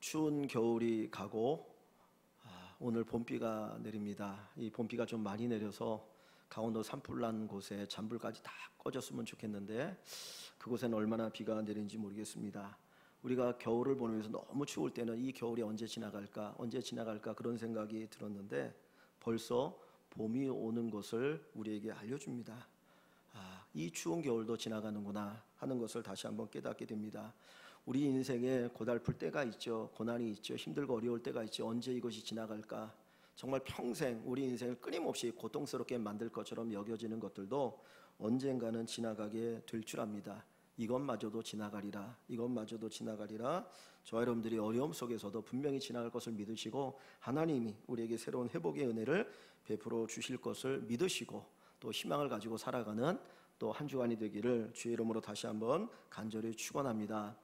추운 겨울이 가고 오늘 봄비가 내립니다. 이 봄비가 좀 많이 내려서 강원도 산불난 곳에 잔불까지 다 꺼졌으면 좋겠는데 그곳에는 얼마나 비가 내리는지 모르겠습니다. 우리가 겨울을 보내면서 너무 추울 때는 이 겨울이 언제 지나갈까 그런 생각이 들었는데 벌써 봄이 오는 것을 우리에게 알려줍니다. 이 추운 겨울도 지나가는구나 하는 것을 다시 한번 깨닫게 됩니다. 우리 인생에 고달플 때가 있죠. 고난이 있죠. 힘들고 어려울 때가 있죠. 언제 이것이 지나갈까? 정말 평생 우리 인생을 끊임없이 고통스럽게 만들 것처럼 여겨지는 것들도 언젠가는 지나가게 될 줄 압니다. 이것마저도 지나가리라. 이것마저도 지나가리라. 저와 여러분들이 어려움 속에서도 분명히 지나갈 것을 믿으시고 하나님이 우리에게 새로운 회복의 은혜를 베풀어 주실 것을 믿으시고 또 희망을 가지고 살아가는 또 한 주간이 되기를 주의 이름으로 다시 한번 간절히 축원합니다.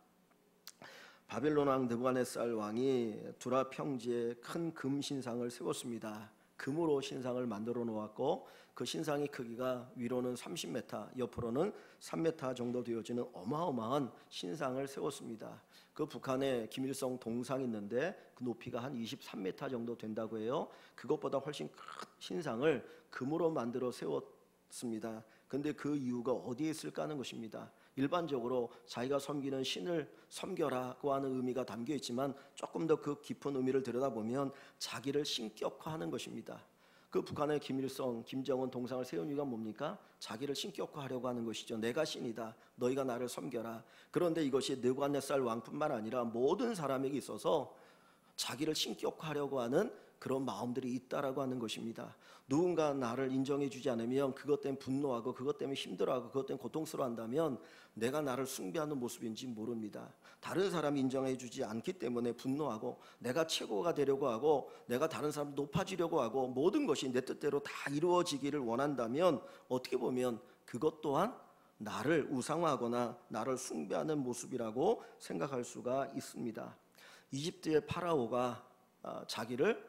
바벨론 왕 느부갓네살 왕이 두라 평지에 큰 금 신상을 세웠습니다. 금으로 신상을 만들어 놓았고 그 신상의 크기가 위로는 30m, 옆으로는 3m 정도 되어지는 어마어마한 신상을 세웠습니다. 그 북한에 김일성 동상이 있는데 그 높이가 한 23m 정도 된다고 해요. 그것보다 훨씬 큰 신상을 금으로 만들어 세웠습니다. 근데 그 이유가 어디에 있을까 하는 것입니다. 일반적으로 자기가 섬기는 신을 섬겨라고 하는 의미가 담겨 있지만 조금 더 그 깊은 의미를 들여다보면 자기를 신격화하는 것입니다. 그 북한의 김일성, 김정은 동상을 세운 이유가 뭡니까? 자기를 신격화하려고 하는 것이죠. 내가 신이다. 너희가 나를 섬겨라. 그런데 이것이 느부갓네살 왕뿐만 아니라 모든 사람에게 있어서 자기를 신격화하려고 하는 그런 마음들이 있다라고 하는 것입니다. 누군가 나를 인정해 주지 않으면 그것 때문에 분노하고 그것 때문에 힘들어하고 그것 때문에 고통스러워한다면 내가 나를 숭배하는 모습인지 모릅니다. 다른 사람이 인정해 주지 않기 때문에 분노하고 내가 최고가 되려고 하고 내가 다른 사람 높아지려고 하고 모든 것이 내 뜻대로 다 이루어지기를 원한다면 어떻게 보면 그것 또한 나를 우상화하거나 나를 숭배하는 모습이라고 생각할 수가 있습니다. 이집트의 파라오가 자기를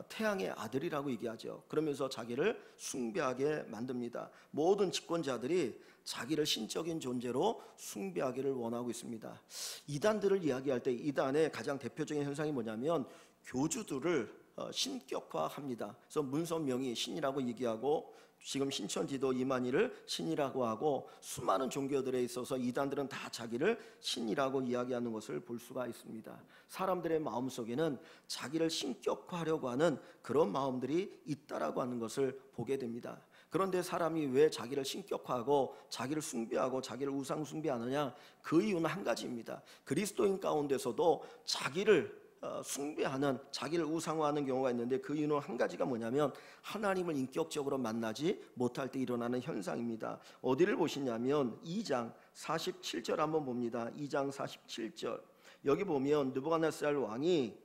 태양의 아들이라고 얘기하죠. 그러면서 자기를 숭배하게 만듭니다. 모든 집권자들이 자기를 신적인 존재로 숭배하기를 원하고 있습니다. 이단들을 이야기할 때 이단의 가장 대표적인 현상이 뭐냐면 교주들을 신격화합니다. 그래서 문선명이 신이라고 얘기하고 지금 신천지도 이만희를 신이라고 하고 수많은 종교들에 있어서 이단들은 다 자기를 신이라고 이야기하는 것을 볼 수가 있습니다. 사람들의 마음속에는 자기를 신격화하려고 하는 그런 마음들이 있다라고 하는 것을 보게 됩니다. 그런데 사람이 왜 자기를 신격화하고 자기를 숭배하고 자기를 우상 숭배하느냐? 그 이유는 한 가지입니다. 그리스도인 가운데서도 자기를 숭배하는 자기를 우상화하는 경우가 있는데 그 이유는 한 가지가 뭐냐면 하나님을 인격적으로 만나지 못할 때 일어나는 현상입니다. 어디를 보시냐면 2장 47절 한번 봅니다. 2장 47절 여기 보면 느부갓네살 왕이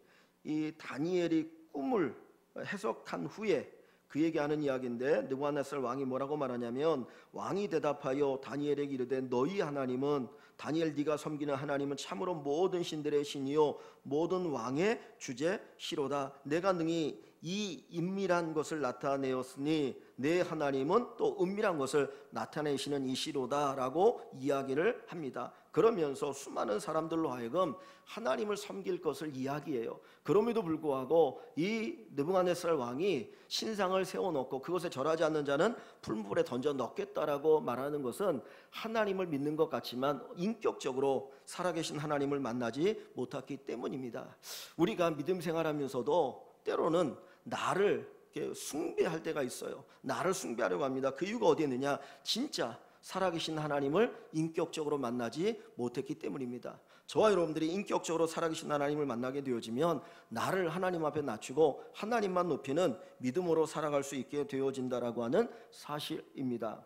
이 다니엘이 꿈을 해석한 후에 그 얘기하는 이야기인데 느부갓네살 왕이 뭐라고 말하냐면 왕이 대답하여 다니엘에게 이르되 너희 하나님은 다니엘 네가 섬기는 하나님은 참으로 모든 신들의 신이요 모든 왕의 주제시로다. 내가 능히 이 은밀한 것을 나타내었으니 내 하나님은 또 은밀한 것을 나타내시는 이시로다 라고 이야기를 합니다. 그러면서 수많은 사람들로 하여금 하나님을 섬길 것을 이야기해요. 그럼에도 불구하고 이 느부갓네살 왕이 신상을 세워놓고 그것에 절하지 않는 자는 풀물에 던져 넣겠다라고 말하는 것은 하나님을 믿는 것 같지만 인격적으로 살아계신 하나님을 만나지 못했기 때문입니다. 우리가 믿음 생활하면서도 때로는 나를 숭배할 때가 있어요. 나를 숭배하려고 합니다. 그 이유가 어디에 있느냐? 진짜 살아계신 하나님을 인격적으로 만나지 못했기 때문입니다. 저와 여러분들이 인격적으로 살아계신 하나님을 만나게 되어지면 나를 하나님 앞에 낮추고 하나님만 높이는 믿음으로 살아갈 수 있게 되어진다라고 하는 사실입니다.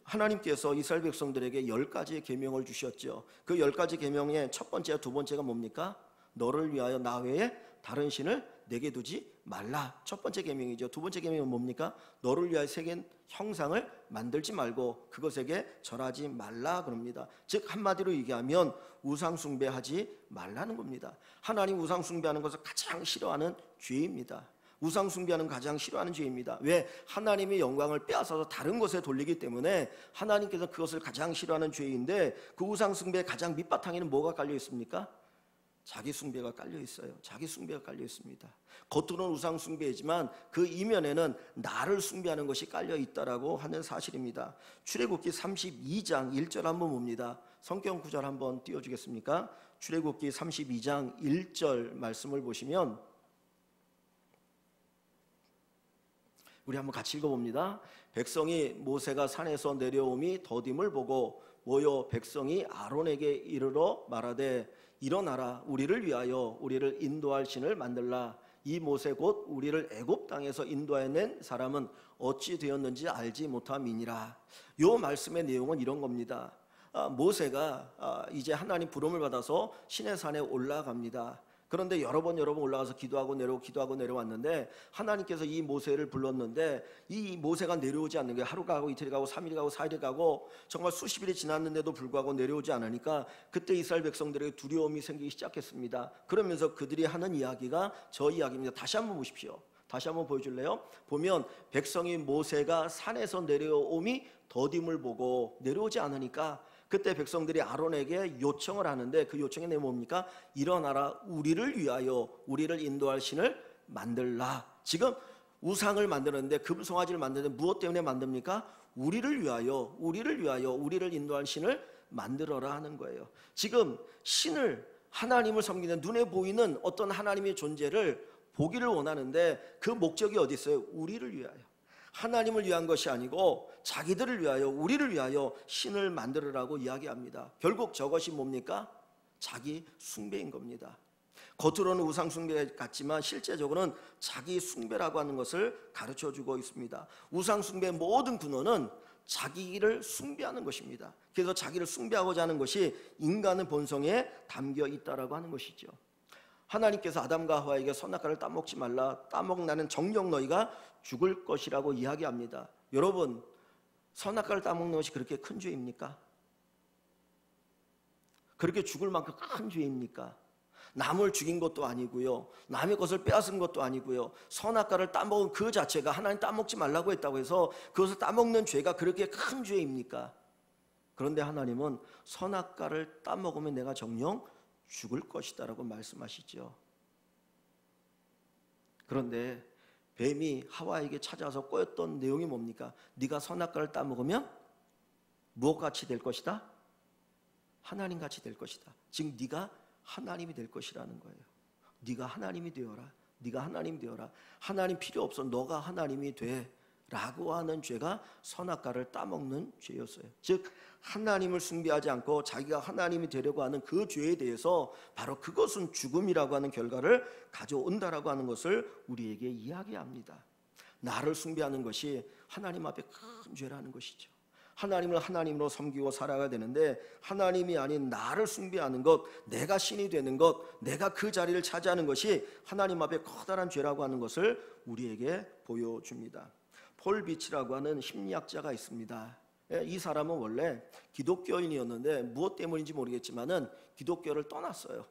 하나님께서 이스라엘 백성들에게 10가지의 계명을 주셨죠. 그 10가지 계명의 첫 번째와 두 번째가 뭡니까? 너를 위하여 나 외에 다른 신을 내게 두지 말라. 첫 번째 계명이죠. 두 번째 계명은 뭡니까? 너를 위하여 새긴 형상을 만들지 말고 그것에게 절하지 말라 그럽니다. 즉 한마디로 얘기하면 우상 숭배하지 말라는 겁니다. 하나님 우상 숭배하는 것을 가장 싫어하는 죄입니다. 우상 숭배하는 가장 싫어하는 죄입니다. 왜? 하나님의 영광을 빼앗아서 다른 것에 돌리기 때문에 하나님께서 그것을 가장 싫어하는 죄인데 그 우상 숭배의 가장 밑바탕에는 뭐가 깔려 있습니까? 자기 숭배가 깔려 있어요. 자기 숭배가 깔려 있습니다. 겉으로는 우상 숭배이지만 그 이면에는 나를 숭배하는 것이 깔려 있다라고 하는 사실입니다. 출애굽기 32장 1절 한번 봅니다. 성경 구절 한번 띄워주겠습니까? 출애굽기 32장 1절 말씀을 보시면 우리 한번 같이 읽어봅니다. 백성이 모세가 산에서 내려옴이 더딤을 보고 모여 백성이 아론에게 이르러 말하되 일어나라, 우리를 위하여 우리를 인도할 신을 만들라. 이 모세 곧 우리를 애굽 땅에서 인도해낸 사람은 어찌 되었는지 알지 못함이니라. 요 말씀의 내용은 이런 겁니다. 모세가 이제 하나님 부름을 받아서 시내산에 올라갑니다. 그런데 여러 번 올라가서 기도하고 내려왔는데 하나님께서 이 모세를 불렀는데 이 모세가 내려오지 않는 거예요. 하루가 가고 이틀이 가고 3일이 가고 4일이 가고 정말 수십 일이 지났는데도 불구하고 내려오지 않으니까 그때 이스라엘 백성들에게 두려움이 생기기 시작했습니다. 그러면서 그들이 하는 이야기가 저 이야기입니다. 다시 한번 보십시오. 다시 한번 보여줄래요? 보면 백성이 모세가 산에서 내려옴이 더딤을 보고 내려오지 않으니까 그때 백성들이 아론에게 요청을 하는데 그 요청의 내용이 뭡니까? 일어나라, 우리를 위하여 우리를 인도할 신을 만들라. 지금 우상을 만드는데, 금송아지를 만드는데 무엇 때문에 만듭니까? 우리를 위하여 우리를 인도할 신을 만들어라 하는 거예요. 지금 신을, 하나님을 섬기는 눈에 보이는 어떤 하나님의 존재를 보기를 원하는데 그 목적이 어디 있어요? 우리를 위하여. 하나님을 위한 것이 아니고 자기들을 위하여, 우리를 위하여 신을 만들으라고 이야기합니다. 결국 저것이 뭡니까? 자기 숭배인 겁니다. 겉으로는 우상 숭배 같지만 실제적으로는 자기 숭배라고 하는 것을 가르쳐주고 있습니다. 우상 숭배의 모든 근원은 자기를 숭배하는 것입니다. 그래서 자기를 숭배하고자 하는 것이 인간의 본성에 담겨 있다라고 하는 것이죠. 하나님께서 아담과 하와에게 선악과를 따먹지 말라, 따먹나는 정녕 너희가 죽을 것이라고 이야기합니다. 여러분, 선악과를 따먹는 것이 그렇게 큰 죄입니까? 그렇게 죽을 만큼 큰 죄입니까? 남을 죽인 것도 아니고요, 남의 것을 빼앗은 것도 아니고요, 선악과를 따먹은 그 자체가 하나님 따먹지 말라고 했다고 해서 그것을 따먹는 죄가 그렇게 큰 죄입니까? 그런데 하나님은 선악과를 따먹으면 내가 정녕 죽을 것이다 라고 말씀하시죠. 그런데 뱀이 하와에게 찾아서 꼬였던 내용이 뭡니까? 네가 선악과를 따먹으면 무엇같이 될 것이다? 하나님같이 될 것이다. 즉 네가 하나님이 될 것이라는 거예요. 네가 하나님이 되어라. 네가 하나님이 되어라. 하나님 필요 없어. 너가 하나님이 돼 라고 하는 죄가 선악과를 따먹는 죄였어요. 즉 하나님을 숭배하지 않고 자기가 하나님이 되려고 하는 그 죄에 대해서 바로 그것은 죽음이라고 하는 결과를 가져온다라고 하는 것을 우리에게 이야기합니다. 나를 숭배하는 것이 하나님 앞에 큰 죄라는 것이죠. 하나님을 하나님으로 섬기고 살아가야 되는데 하나님이 아닌 나를 숭배하는 것, 내가 신이 되는 것, 내가 그 자리를 차지하는 것이 하나님 앞에 커다란 죄라고 하는 것을 우리에게 보여줍니다. 폴 비치라고 하는 심리학자가 있습니다. 이 사람은 원래 기독교인이었는데 무엇 때문인지 모르겠지만은 기독교를 떠났어요.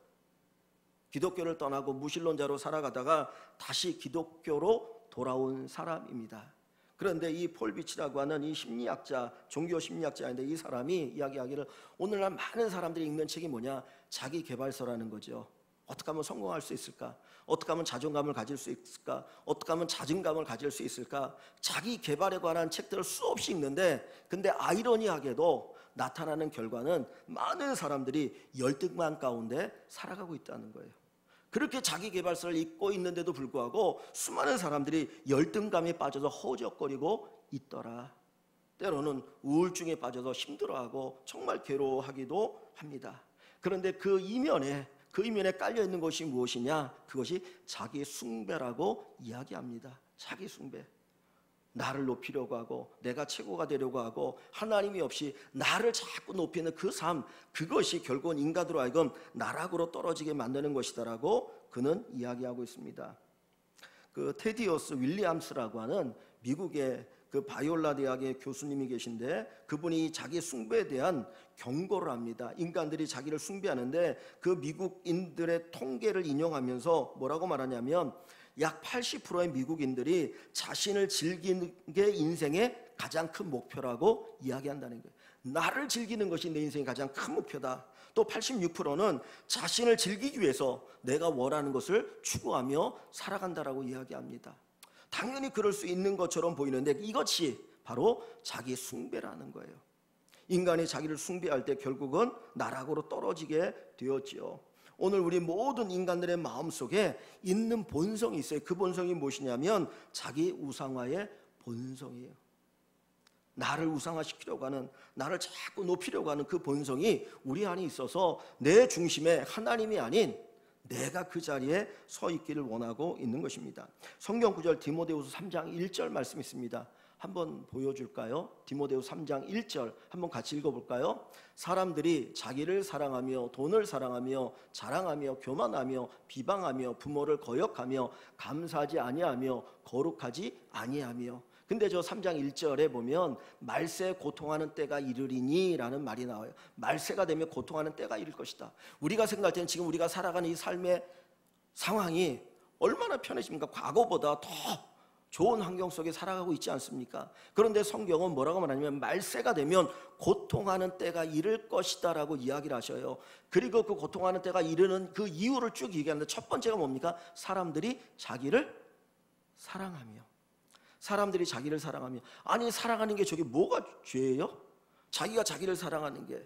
기독교를 떠나고 무신론자로 살아가다가 다시 기독교로 돌아온 사람입니다. 그런데 이 폴 비치라고 하는 이 심리학자, 종교 심리학자인데 이 사람이 이야기하기를 오늘날 많은 사람들이 읽는 책이 뭐냐? 자기 개발서라는 거죠. 어떻게 하면 성공할 수 있을까? 어떻게 하면 자존감을 가질 수 있을까? 어떻게 하면 자증감을 가질 수 있을까? 자기 개발에 관한 책들을 수없이 읽는데 근데 아이러니하게도 나타나는 결과는 많은 사람들이 열등감 가운데 살아가고 있다는 거예요. 그렇게 자기 개발서를 읽고 있는데도 불구하고 수많은 사람들이 열등감에 빠져서 허우적거리고 있더라. 때로는 우울증에 빠져서 힘들어하고 정말 괴로워하기도 합니다. 그런데 그 이면에 깔려 있는 것이 무엇이냐? 그것이 자기 숭배라고 이야기합니다. 자기 숭배. 나를 높이려고 하고 내가 최고가 되려고 하고 하나님이 없이 나를 자꾸 높이는 그 삶, 그것이 결국은 인간으로 하여금 나락으로 떨어지게 만드는 것이다라고 그는 이야기하고 있습니다. 그 테디어스 윌리엄스라고 하는 미국의 그 바이올라 대학의 교수님이 계신데 그분이 자기 숭배에 대한 경고를 합니다. 인간들이 자기를 숭배하는데 그 미국인들의 통계를 인용하면서 뭐라고 말하냐면 약 80%의 미국인들이 자신을 즐기는 게 인생의 가장 큰 목표라고 이야기한다는 거예요. 나를 즐기는 것이 내 인생의 가장 큰 목표다. 또 86%는 자신을 즐기기 위해서 내가 원하는 것을 추구하며 살아간다라고 이야기합니다. 당연히 그럴 수 있는 것처럼 보이는데 이것이 바로 자기 숭배라는 거예요. 인간이 자기를 숭배할 때 결국은 나락으로 떨어지게 되었지요. 오늘 우리 모든 인간들의 마음속에 있는 본성이 있어요. 그 본성이 무엇이냐면 자기 우상화의 본성이에요. 나를 우상화시키려고 하는, 나를 자꾸 높이려고 하는 그 본성이 우리 안에 있어서 내 중심에 하나님이 아닌 내가 그 자리에 서 있기를 원하고 있는 것입니다. 성경 구절 디모데후서 3장 1절 말씀 있습니다. 한번 보여줄까요? 디모데후서 3장 1절 한번 같이 읽어볼까요? 사람들이 자기를 사랑하며 돈을 사랑하며 자랑하며 교만하며 비방하며 부모를 거역하며 감사하지 아니하며 거룩하지 아니하며. 근데 저 3장 1절에 보면 말세에 고통하는 때가 이르리니 라는 말이 나와요. 말세가 되면 고통하는 때가 이를 것이다. 우리가 생각할 때는 지금 우리가 살아가는 이 삶의 상황이 얼마나 편해집니까? 과거보다 더 좋은 환경 속에 살아가고 있지 않습니까? 그런데 성경은 뭐라고 말하냐면 말세가 되면 고통하는 때가 이를 것이다 라고 이야기를 하셔요. 그리고 그 고통하는 때가 이르는 그 이유를 쭉 얘기하는데 첫 번째가 뭡니까? 사람들이 자기를 사랑하며. 사람들이 자기를 사랑하며. 아니, 사랑하는 게 저게 뭐가 죄예요? 자기가 자기를 사랑하는 게.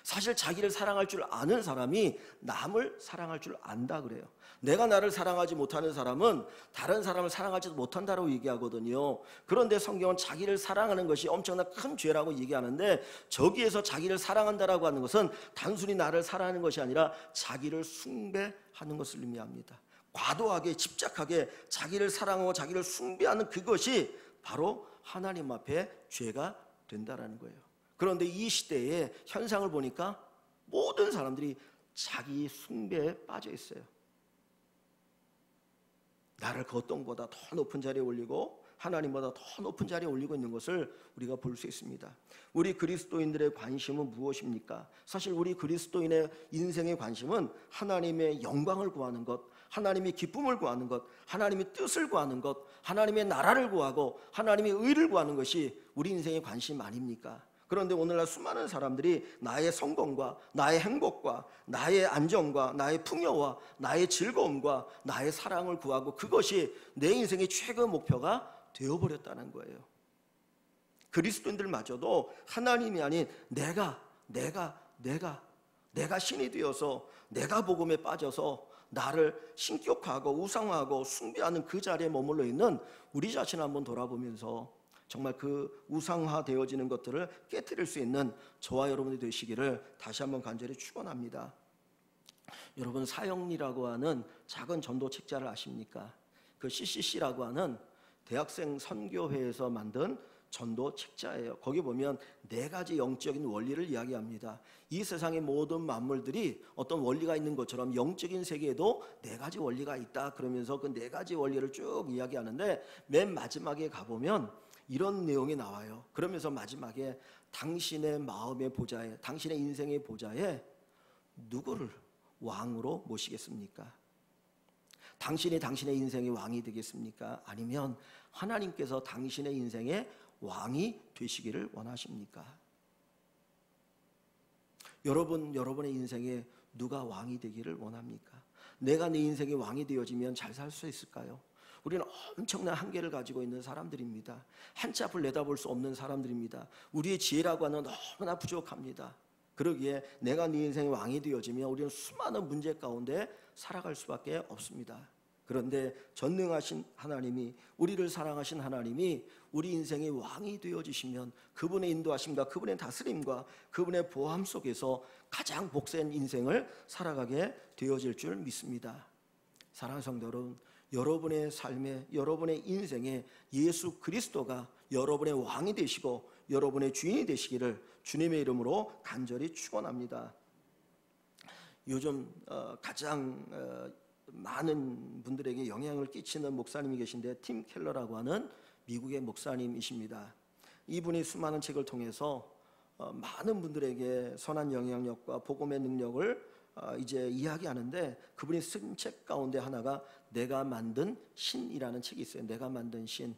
사실 자기를 사랑할 줄 아는 사람이 남을 사랑할 줄 안다 그래요. 내가 나를 사랑하지 못하는 사람은 다른 사람을 사랑하지도 못한다고 얘기하거든요. 그런데 성경은 자기를 사랑하는 것이 엄청난 큰 죄라고 얘기하는데, 저기에서 자기를 사랑한다라고 하는 것은 단순히 나를 사랑하는 것이 아니라 자기를 숭배하는 것을 의미합니다. 과도하게 집착하게 자기를 사랑하고 자기를 숭배하는 그것이 바로 하나님 앞에 죄가 된다라는 거예요. 그런데 이 시대의 현상을 보니까 모든 사람들이 자기 숭배에 빠져 있어요. 나를 그 어떤 것보다 더 높은 자리에 올리고 하나님보다 더 높은 자리에 올리고 있는 것을 우리가 볼 수 있습니다. 우리 그리스도인들의 관심은 무엇입니까? 사실 우리 그리스도인의 인생의 관심은 하나님의 영광을 구하는 것, 하나님의 기쁨을 구하는 것, 하나님의 뜻을 구하는 것, 하나님의 나라를 구하고 하나님의 의를 구하는 것이 우리 인생의 관심 아닙니까? 그런데 오늘날 수많은 사람들이 나의 성공과 나의 행복과 나의 안정과 나의 풍요와 나의 즐거움과 나의 사랑을 구하고 그것이 내 인생의 최고 목표가 되어버렸다는 거예요. 그리스도인들마저도 하나님이 아닌 내가 신이 되어서 내가 복음에 빠져서 나를 신격화하고 우상화하고 숭배하는 그 자리에 머물러 있는 우리 자신을 한번 돌아보면서 정말 그 우상화되어지는 것들을 깨트릴 수 있는 저와 여러분이 되시기를 다시 한번 간절히 축원합니다. 여러분, 사형리라고 하는 작은 전도 책자를 아십니까? 그 CCC라고 하는 대학생 선교회에서 만든 전도 책자예요. 거기 보면 4가지 영적인 원리를 이야기합니다. 이 세상의 모든 만물들이 어떤 원리가 있는 것처럼 영적인 세계에도 4가지 원리가 있다 그러면서 그 4가지 원리를 쭉 이야기하는데, 맨 마지막에 가보면 이런 내용이 나와요. 그러면서 마지막에 당신의 마음의 보좌에, 당신의 인생의 보좌에 누구를 왕으로 모시겠습니까? 당신이 당신의 인생의 왕이 되겠습니까? 아니면 하나님께서 당신의 인생의 왕이 되시기를 원하십니까? 여러분의 인생에 누가 왕이 되기를 원합니까? 내가 내 인생의 왕이 되어지면 잘 살 수 있을까요? 우리는 엄청난 한계를 가지고 있는 사람들입니다. 한치 앞을 내다볼 수 없는 사람들입니다. 우리의 지혜라고 하는 너무나 부족합니다. 그러기에 내가 네 인생의 왕이 되어지면 우리는 수많은 문제 가운데 살아갈 수밖에 없습니다. 그런데 전능하신 하나님이, 우리를 사랑하신 하나님이 우리 인생의 왕이 되어주시면 그분의 인도하심과 그분의 다스림과 그분의 보함 속에서 가장 복된 인생을 살아가게 되어질 줄 믿습니다. 사랑하는 성도 여러분, 여러분의 삶에, 여러분의 인생에 예수 그리스도가 여러분의 왕이 되시고 여러분의 주인이 되시기를 주님의 이름으로 간절히 축원합니다. 요즘 가장 많은 분들에게 영향을 끼치는 목사님이 계신데, 팀 켈러라고 하는 미국의 목사님이십니다. 이분이 수많은 책을 통해서 많은 분들에게 선한 영향력과 복음의 능력을 이제 이야기하는데, 그분이 쓴 책 가운데 하나가 내가 만든 신이라는 책이 있어요. 내가 만든 신.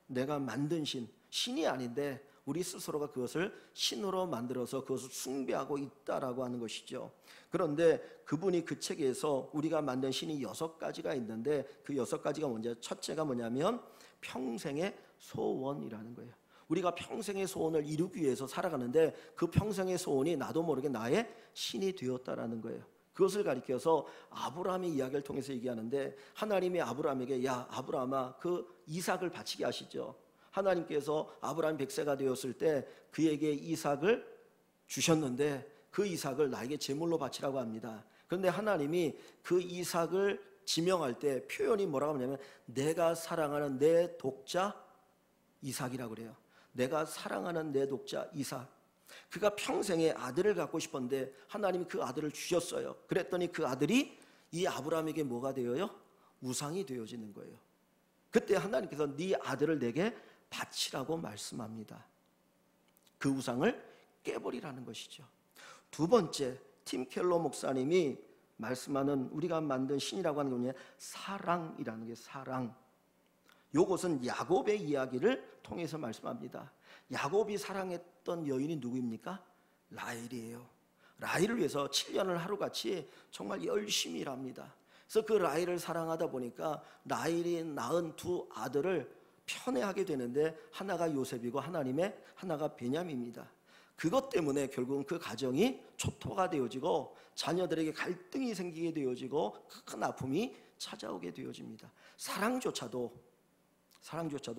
내가 만든 신. 신이 아닌데 우리 스스로가 그것을 신으로 만들어서 그것을 숭배하고 있다라고 하는 것이죠. 그런데 그분이 그 책에서 우리가 만든 신이 6가지가 있는데 그 6가지가 뭔지, 첫째가 뭐냐면 평생의 소원이라는 거예요. 우리가 평생의 소원을 이루기 위해서 살아가는데 그 평생의 소원이 나도 모르게 나의 신이 되었다라는 거예요. 그것을 가리켜서 아브라함의 이야기를 통해서 얘기하는데, 하나님이 아브라함에게 야 아브라함아 그 이삭을 바치게 하시죠. 하나님께서 아브라함 100세가 되었을 때 그에게 이삭을 주셨는데 그 이삭을 나에게 제물로 바치라고 합니다. 그런데 하나님이 그 이삭을 지명할 때 표현이 뭐라고 하냐면 내가 사랑하는 내 독자 이삭이라고 그래요. 내가 사랑하는 내 독자 이삭. 그가 평생에 아들을 갖고 싶었는데 하나님이 그 아들을 주셨어요. 그랬더니 그 아들이 이 아브라함에게 뭐가 되어요? 우상이 되어지는 거예요. 그때 하나님께서 네 아들을 내게 바치라고 말씀합니다. 그 우상을 깨버리라는 것이죠. 두 번째, 팀 켈러 목사님이 말씀하는 우리가 만든 신이라고 하는 게 뭐냐? 사랑이라는 게 사랑. 요것은 야곱의 이야기를 통해서 말씀합니다. 야곱이 사랑했던 여인이 누구입니까? 라헬이에요. 라헬을 위해서 7년을 하루같이 정말 열심히 일합니다. 그래서 그 라헬을 사랑하다 보니까 라헬이 낳은 두 아들을 편애하게 되는데 하나가 요셉이고 하나가 베냐민입니다. 그것 때문에 결국은 그 가정이 초토가 되어지고 자녀들에게 갈등이 생기게 되어지고 큰 아픔이 찾아오게 되어집니다. 사랑조차도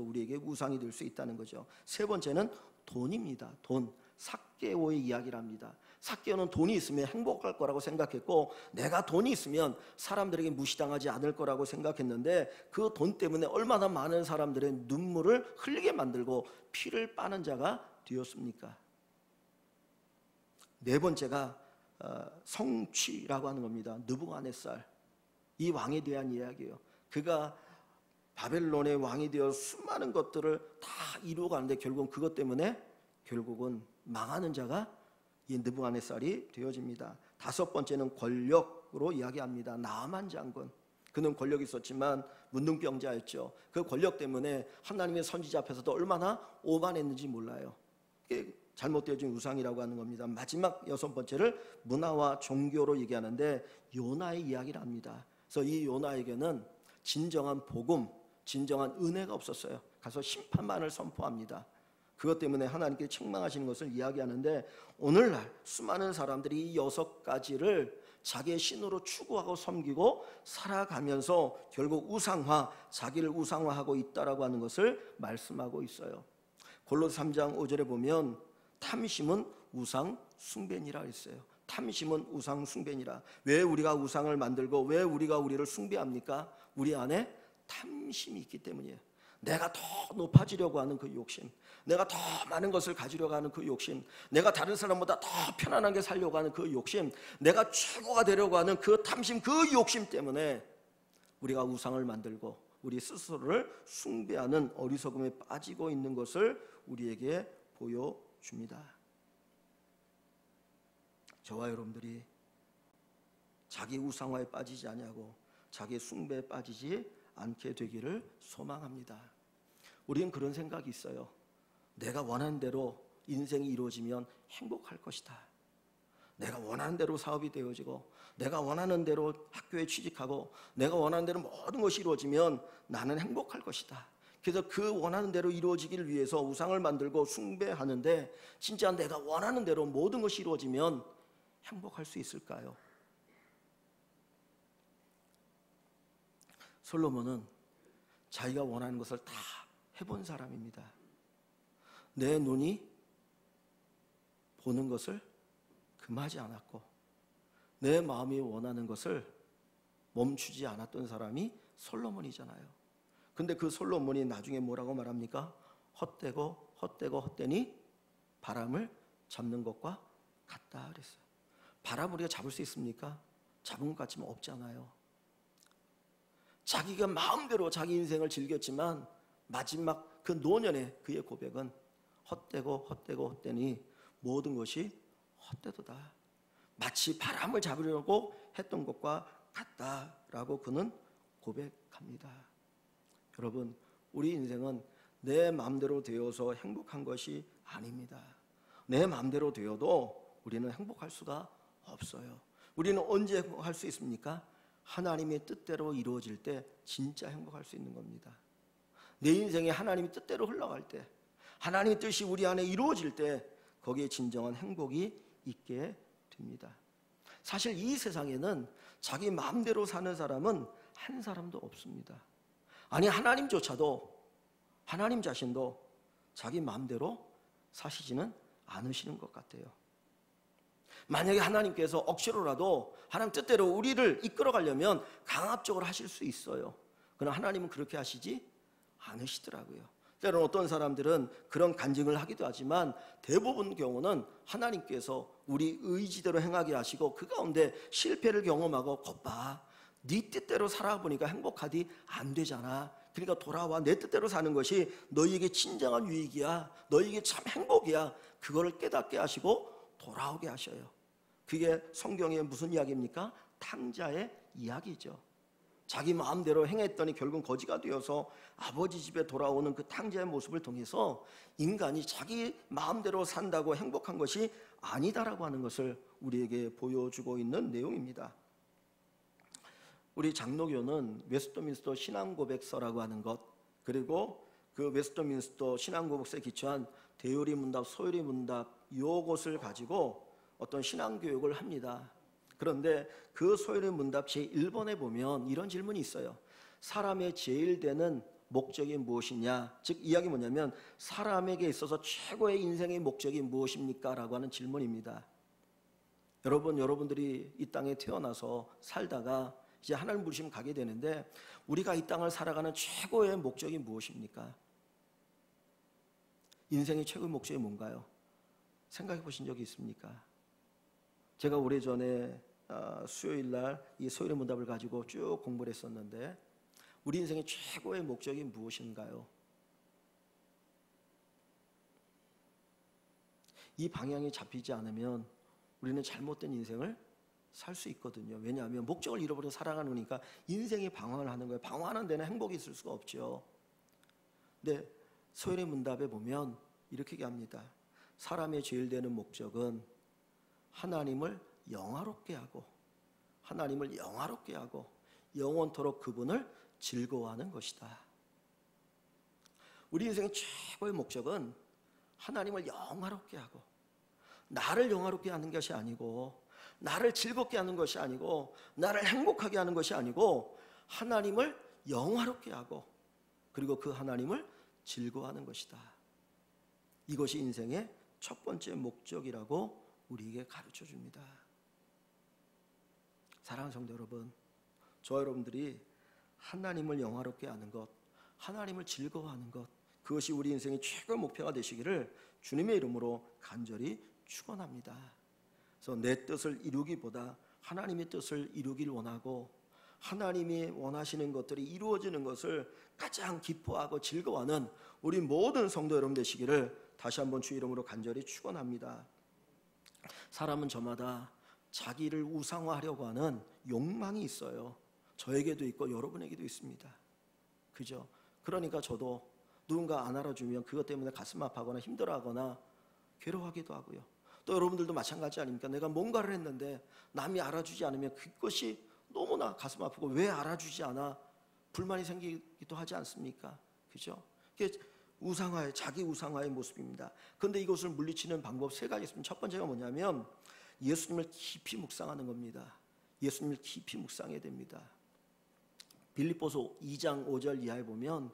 우리에게 우상이 될 수 있다는 거죠. 세 번째는 돈입니다. 돈. 삭개오의 이야기를 합니다. 삭개오는 돈이 있으면 행복할 거라고 생각했고 내가 돈이 있으면 사람들에게 무시당하지 않을 거라고 생각했는데 그 돈 때문에 얼마나 많은 사람들의 눈물을 흘리게 만들고 피를 빠는 자가 되었습니까? 네 번째가 성취라고 하는 겁니다. 느부갓네살, 이 왕에 대한 이야기예요. 그가 바벨론의 왕이 되어 수많은 것들을 다 이루어가는데 결국은 그것 때문에 결국은 망하는 자가 이 느부갓네살이 되어집니다. 다섯 번째는 권력으로 이야기합니다. 나아만 장군, 그는 권력이 있었지만 문둥병자였죠. 그 권력 때문에 하나님의 선지자 앞에서도 얼마나 오만했는지 몰라요. 이게 잘못되어진 우상이라고 하는 겁니다. 마지막 여섯 번째를 문화와 종교로 얘기하는데 요나의 이야기를 합니다. 그래서 이 요나에게는 진정한 복음, 진정한 은혜가 없었어요. 가서 심판만을 선포합니다. 그것 때문에 하나님께 책망하시는 것을 이야기하는데 오늘날 수많은 사람들이 이 6가지를 자기의 신으로 추구하고 섬기고 살아가면서 결국 우상화, 자기를 우상화하고 있다라고 하는 것을 말씀하고 있어요. 골로새 3장 5절에 보면 탐심은 우상 숭배니라 했어요. 탐심은 우상 숭배니라. 왜 우리가 우상을 만들고 왜 우리가 우리를 숭배합니까? 우리 안에 탐심이 있기 때문이에요. 내가 더 높아지려고 하는 그 욕심, 내가 더 많은 것을 가지려고 하는 그 욕심, 내가 다른 사람보다 더 편안하게 살려고 하는 그 욕심, 내가 최고가 되려고 하는 그 탐심, 그 욕심 때문에 우리가 우상을 만들고 우리 스스로를 숭배하는 어리석음에 빠지고 있는 것을 우리에게 보여줍니다. 저와 여러분들이 자기 우상화에 빠지지 않냐고, 자기 숭배에 빠지지 않게 되기를 소망합니다. 우리는 그런 생각이 있어요. 내가 원하는 대로 인생이 이루어지면 행복할 것이다. 내가 원하는 대로 사업이 되어지고 내가 원하는 대로 학교에 취직하고 내가 원하는 대로 모든 것이 이루어지면 나는 행복할 것이다. 그래서 그 원하는 대로 이루어지기를 위해서 우상을 만들고 숭배하는데 진짜 내가 원하는 대로 모든 것이 이루어지면 행복할 수 있을까요? 솔로몬은 자기가 원하는 것을 다 해본 사람입니다. 내 눈이 보는 것을 금하지 않았고 내 마음이 원하는 것을 멈추지 않았던 사람이 솔로몬이잖아요. 근데 그 솔로몬이 나중에 뭐라고 말합니까? 헛되니 바람을 잡는 것과 같다 그랬어요. 바람 우리가 잡을 수 있습니까? 잡은 것 같지만 없잖아요. 자기가 마음대로 자기 인생을 즐겼지만 마지막 그 노년에 그의 고백은 헛되니 모든 것이 헛되도다. 마치 바람을 잡으려고 했던 것과 같다라고 그는 고백합니다. 여러분, 우리 인생은 내 마음대로 되어서 행복한 것이 아닙니다. 내 마음대로 되어도 우리는 행복할 수가 없어요. 우리는 언제 행복할 수 있습니까? 하나님의 뜻대로 이루어질 때 진짜 행복할 수 있는 겁니다. 내 인생에 하나님의 뜻대로 흘러갈 때, 하나님의 뜻이 우리 안에 이루어질 때 거기에 진정한 행복이 있게 됩니다. 사실 이 세상에는 자기 마음대로 사는 사람은 한 사람도 없습니다. 아니, 하나님조차도, 하나님 자신도 자기 마음대로 사시지는 않으시는 것 같아요. 만약에 하나님께서 억지로라도 하나님 뜻대로 우리를 이끌어 가려면 강압적으로 하실 수 있어요. 그러나 하나님은 그렇게 하시지 않으시더라고요. 때로는 어떤 사람들은 그런 간증을 하기도 하지만 대부분 경우는 하나님께서 우리 의지대로 행하게 하시고 그 가운데 실패를 경험하고 겉봐, 네 뜻대로 살아보니까 행복하디 안 되잖아. 그러니까 돌아와, 내 뜻대로 사는 것이 너희에게 진정한 유익이야, 너희에게 참 행복이야. 그거를 깨닫게 하시고 돌아오게 하셔요. 그게 성경의 무슨 이야기입니까? 탕자의 이야기죠. 자기 마음대로 행했더니 결국 거지가 되어서 아버지 집에 돌아오는 그 탕자의 모습을 통해서 인간이 자기 마음대로 산다고 행복한 것이 아니다라고 하는 것을 우리에게 보여주고 있는 내용입니다. 우리 장로교는 웨스트민스터 신앙고백서라고 하는 것, 그리고 그 웨스트민스터 신앙고백서에 기초한 대요리 문답, 소요리 문답 이것을 가지고 어떤 신앙교육을 합니다. 그런데 그 소요리 문답 제1번에 보면 이런 질문이 있어요. 사람의 제일 되는 목적이 무엇이냐? 즉 이야기 뭐냐면 사람에게 있어서 최고의 인생의 목적이 무엇입니까? 라고 하는 질문입니다. 여러분들이 이 땅에 태어나서 살다가 이제 하나님 부르시면 가게 되는데 우리가 이 땅을 살아가는 최고의 목적이 무엇입니까? 인생의 최고의 목적이 뭔가요? 생각해 보신 적이 있습니까? 제가 오래전에 수요일 날 이 소요리 문답을 가지고 쭉 공부를 했었는데 우리 인생의 최고의 목적이 무엇인가요? 이 방향이 잡히지 않으면 우리는 잘못된 인생을 살 수 있거든요. 왜냐하면 목적을 잃어버려 살아가는 거니까 인생이 방황을 하는 거예요. 방황하는 데는 행복이 있을 수가 없죠. 근데 소요리 문답에 보면 이렇게 얘기합니다. 사람의 제일 되는 목적은 하나님을 영화롭게 하고, 하나님을 영화롭게 하고 영원토록 그분을 즐거워하는 것이다. 우리 인생의 최고의 목적은 하나님을 영화롭게 하고, 나를 영화롭게 하는 것이 아니고, 나를 즐겁게 하는 것이 아니고, 나를 행복하게 하는 것이 아니고 하나님을 영화롭게 하고 그리고 그 하나님을 즐거워하는 것이다. 이것이 인생의 첫 번째 목적이라고 우리에게 가르쳐 줍니다. 사랑하는 성도 여러분, 저와 여러분들이 하나님을 영화롭게 하는 것, 하나님을 즐거워하는 것, 그것이 우리 인생의 최고의 목표가 되시기를 주님의 이름으로 간절히 축원합니다. 그래서 내 뜻을 이루기보다 하나님의 뜻을 이루길 원하고 하나님이 원하시는 것들이 이루어지는 것을 가장 기뻐하고 즐거워하는 우리 모든 성도 여러분 되시기를 다시 한번 주 이름으로 간절히 축원합니다. 사람은 저마다 자기를 우상화하려고 하는 욕망이 있어요. 저에게도 있고 여러분에게도 있습니다. 그죠? 그러니까 저도 누군가 안 알아주면 그것 때문에 가슴 아파하거나 힘들어하거나 괴로워하기도 하고요. 또 여러분들도 마찬가지 아닙니까? 내가 뭔가를 했는데 남이 알아주지 않으면 그것이 너무나 가슴 아프고 왜 알아주지 않아? 불만이 생기기도 하지 않습니까? 그죠? 그게 우상화의, 자기 우상화의 모습입니다. 그런데 이것을 물리치는 방법 세 가지 있습니다. 첫 번째가 뭐냐면 예수님을 깊이 묵상하는 겁니다. 예수님을 깊이 묵상해야 됩니다. 빌립보서 2장 5절 이하에 보면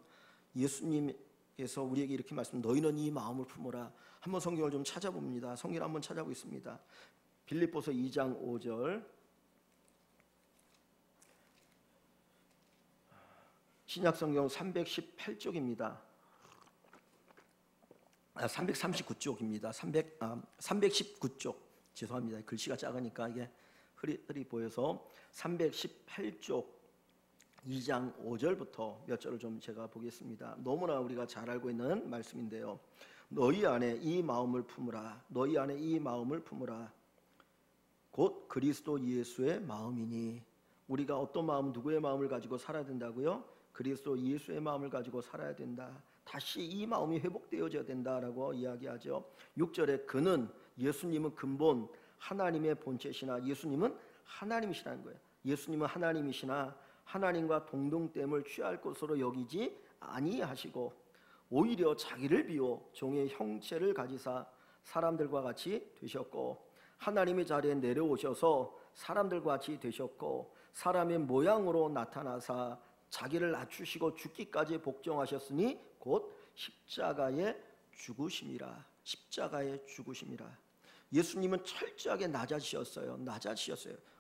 예수님께서 우리에게 이렇게 말씀, 너희는 이 마음을 품어라. 한번 성경을 좀 찾아봅니다. 성경을 한번 찾아보겠습니다. 빌립보서 2장 5절, 신약성경 318쪽입니다. 339쪽입니다. 319쪽. 죄송합니다. 글씨가 작으니까 이게 흐릿흐릿 보여서 318쪽 2장 5절부터 몇 절을 좀 제가 보겠습니다. 너무나 우리가 잘 알고 있는 말씀인데요. 너희 안에 이 마음을 품으라. 너희 안에 이 마음을 품으라. 곧 그리스도 예수의 마음이니. 우리가 어떤 마음, 누구의 마음을 가지고 살아야 된다고요? 그리스도 예수의 마음을 가지고 살아야 된다. 다시 이 마음이 회복되어져야 된다라고 이야기하죠. 6절에 그는, 예수님은 근본 하나님의 본체시나, 예수님은 하나님이시라는 거예요. 예수님은 하나님이시나 하나님과 동등됨을 취할 것으로 여기지 아니하시고 오히려 자기를 비워 종의 형체를 가지사 사람들과 같이 되셨고, 하나님의 자리에 내려오셔서 사람들과 같이 되셨고, 사람의 모양으로 나타나사 자기를 낮추시고 죽기까지 복종하셨으니 곧 십자가의 죽으심이라. 십자가의 죽으심이라. 예수님은 철저하게 낮아지셨어요.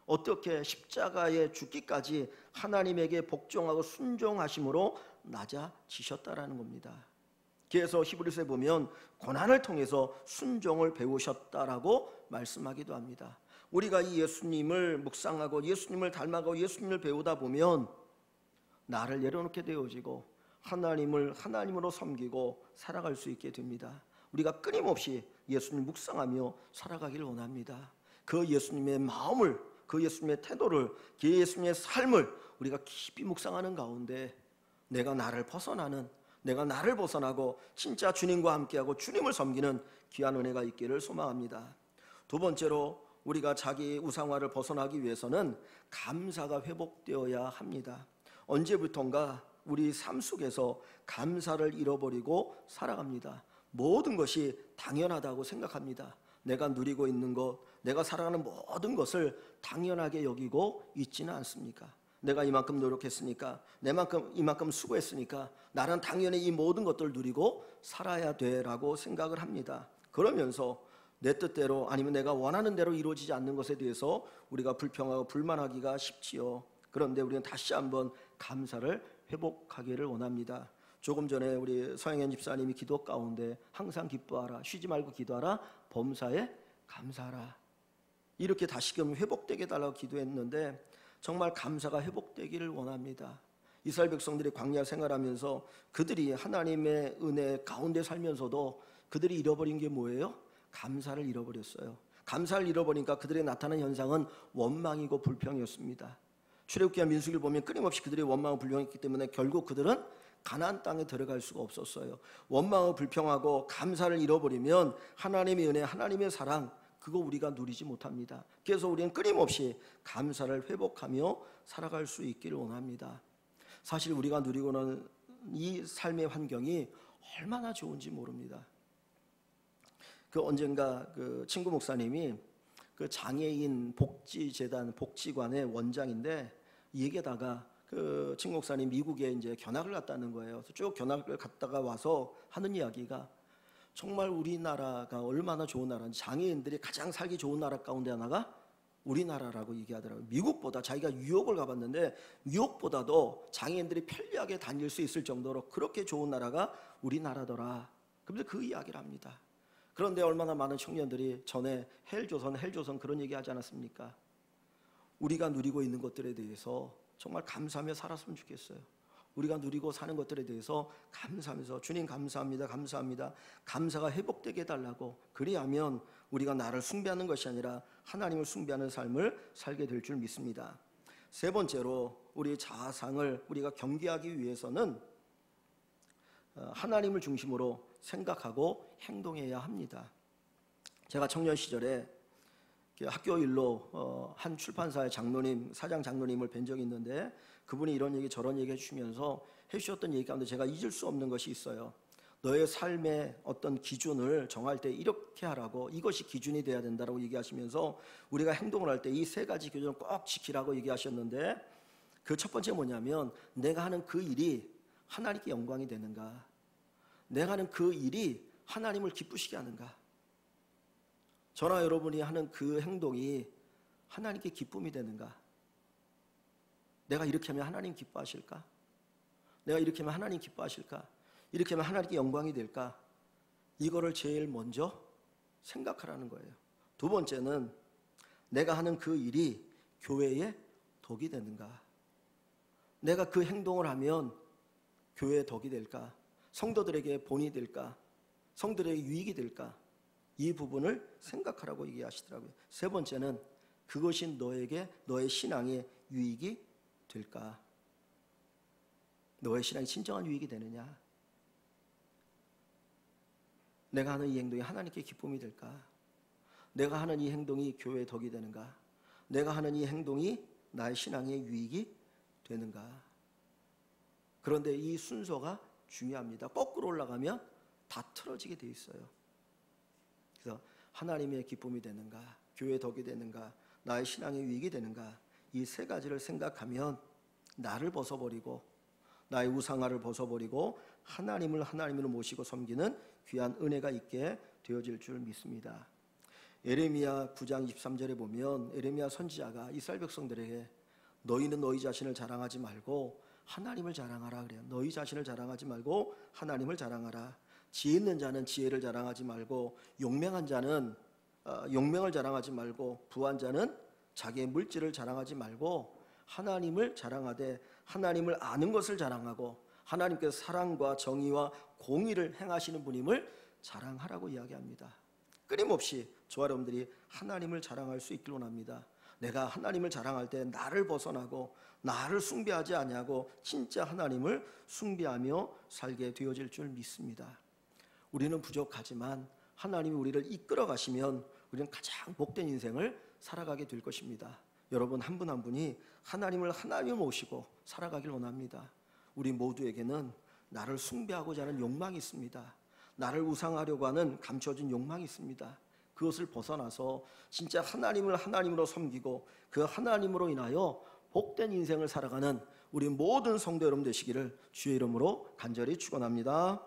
어떻게? 십자가에 죽기까지 하나님에게 복종하고 순종하심으로 낮아지셨다라는 겁니다. 그래서 히브리서에 보면 고난을 통해서 순종을 배우셨다라고 말씀하기도 합니다. 우리가 이 예수님을 묵상하고 예수님을 닮아가고 예수님을 배우다 보면 나를 내려놓게 되어지고 하나님을 하나님으로 섬기고 살아갈 수 있게 됩니다. 우리가 끊임없이 예수님 묵상하며 살아가기를 원합니다. 그 예수님의 마음을, 그 예수님의 태도를, 그 예수님의 삶을 우리가 깊이 묵상하는 가운데 내가 나를 벗어나고 진짜 주님과 함께하고 주님을 섬기는 귀한 은혜가 있기를 소망합니다. 두 번째로 우리가 자기 우상화를 벗어나기 위해서는 감사가 회복되어야 합니다. 언제부턴가 우리 삶 속에서 감사를 잃어버리고 살아갑니다. 모든 것이 당연하다고 생각합니다. 내가 누리고 있는 것, 내가 살아가는 모든 것을 당연하게 여기고 있지는 않습니까? 내가 이만큼 노력했으니까, 이만큼 수고했으니까 나는 당연히 이 모든 것들을 누리고 살아야 돼라고 생각을 합니다. 그러면서 내 뜻대로 아니면 내가 원하는 대로 이루어지지 않는 것에 대해서 우리가 불평하고 불만하기가 쉽지요. 그런데 우리는 다시 한번 감사를 회복하기를 원합니다. 조금 전에 우리 서영현 집사님이 기도 가운데 항상 기뻐하라, 쉬지 말고 기도하라, 범사에 감사하라, 이렇게 다시금 회복되게 달라고 기도했는데 정말 감사가 회복되기를 원합니다. 이스라엘 백성들이 광야 생활하면서 그들이 하나님의 은혜 가운데 살면서도 그들이 잃어버린 게 뭐예요? 감사를 잃어버렸어요. 감사를 잃어버리니까 그들의 나타나는 현상은 원망이고 불평이었습니다. 출애굽기와 민수기를 보면 끊임없이 그들의 원망과 불평했기 때문에 결국 그들은 가나안 땅에 들어갈 수가 없었어요. 원망하고 불평하고 감사를 잃어버리면 하나님의 은혜, 하나님의 사랑, 그거 우리가 누리지 못합니다. 그래서 우리는 끊임없이 감사를 회복하며 살아갈 수 있기를 원합니다. 사실 우리가 누리고는 이 삶의 환경이 얼마나 좋은지 모릅니다. 언젠가 친구 목사님이 장애인 복지재단 복지관의 원장인데 이 얘기하다가 친구 목사님 미국에 이제 견학을 갔다는 거예요. 그래서 쭉 견학을 갔다가 와서 하는 이야기가 정말 우리나라가 얼마나 좋은 나라인지, 장애인들이 가장 살기 좋은 나라 가운데 하나가 우리나라라고 얘기하더라고요. 미국보다, 자기가 뉴욕을 가봤는데 뉴욕보다도 장애인들이 편리하게 다닐 수 있을 정도로 그렇게 좋은 나라가 우리나라더라. 그런데 그 이야기를 합니다. 그런데 얼마나 많은 청년들이 전에 헬조선 그런 얘기 하지 않았습니까? 우리가 누리고 있는 것들에 대해서 정말 감사하며 살았으면 좋겠어요. 우리가 누리고 사는 것들에 대해서 감사하면서 주님 감사합니다, 감사합니다, 감사가 회복되게 해달라고, 그리하면 우리가 나를 숭배하는 것이 아니라 하나님을 숭배하는 삶을 살게 될 줄 믿습니다. 세 번째로 우리 자아상을 우리가 경계하기 위해서는 하나님을 중심으로 생각하고 행동해야 합니다. 제가 청년 시절에 학교 일로 한 출판사의 사장 장로님을 뵌 적이 있는데 그분이 이런 얘기 저런 얘기 해주시면서 해주셨던 얘기 가운데 제가 잊을 수 없는 것이 있어요. 너의 삶의 어떤 기준을 정할 때 이렇게 하라고, 이것이 기준이 돼야 된다고 얘기하시면서 우리가 행동을 할 때 이 세 가지 기준을 꼭 지키라고 얘기하셨는데 그 첫 번째 뭐냐면 내가 하는 그 일이 하나님께 영광이 되는가, 내가 하는 그 일이 하나님을 기쁘시게 하는가, 저나 여러분이 하는 그 행동이 하나님께 기쁨이 되는가, 내가 이렇게 하면 하나님 기뻐하실까, 내가 이렇게 하면 하나님 기뻐하실까, 이렇게 하면 하나님께 영광이 될까, 이거를 제일 먼저 생각하라는 거예요. 두 번째는 내가 하는 그 일이 교회에 덕이 되는가, 내가 그 행동을 하면 교회에 덕이 될까, 성도들에게 본이 될까, 성도들에게 유익이 될까, 이 부분을 생각하라고 얘기하시더라고요. 세 번째는 그것이 너의 신앙에 유익이 될까, 너의 신앙이 진정한 유익이 되느냐. 내가 하는 이 행동이 하나님께 기쁨이 될까? 내가 하는 이 행동이 교회의 덕이 되는가? 내가 하는 이 행동이 나의 신앙의 유익이 되는가? 그런데 이 순서가 중요합니다. 거꾸로 올라가면 다 틀어지게 돼 있어요. 그래서 하나님의 기쁨이 되는가, 교회의 덕이 되는가, 나의 신앙의 유익이 되는가, 이 세 가지를 생각하면 나를 벗어버리고 나의 우상화를 벗어버리고 하나님으로 모시고 섬기는 귀한 은혜가 있게 되어질 줄 믿습니다. 예레미야 9장 23절에 보면 예레미야 선지자가 이스라엘 백성들에게 너희는 너희 자신을 자랑하지 말고 하나님을 자랑하라 그래요. 너희 자신을 자랑하지 말고 하나님을 자랑하라. 지혜 있는 자는 지혜를 자랑하지 말고 용맹한 자는 용맹을 자랑하지 말고 부한 자는 자기의 물질을 자랑하지 말고 하나님을 자랑하되 하나님을 아는 것을 자랑하고 하나님께서 사랑과 정의와 공의를 행하시는 분임을 자랑하라고 이야기합니다. 끊임없이 저와 여러분들이 하나님을 자랑할 수 있기를 원합니다. 내가 하나님을 자랑할 때 나를 벗어나고 나를 숭배하지 아니하고 진짜 하나님을 숭배하며 살게 되어질 줄 믿습니다. 우리는 부족하지만 하나님이 우리를 이끌어 가시면 우리는 가장 복된 인생을 살아가게 될 것입니다. 여러분 한 분 한 분이 하나님을 모시고 살아가길 원합니다. 우리 모두에게는 나를 숭배하고자 하는 욕망이 있습니다. 나를 우상하려고 하는 감춰진 욕망이 있습니다. 그것을 벗어나서 진짜 하나님으로 섬기고 그 하나님으로 인하여 복된 인생을 살아가는 우리 모든 성도 여러분 되시기를 주의 이름으로 간절히 축원합니다.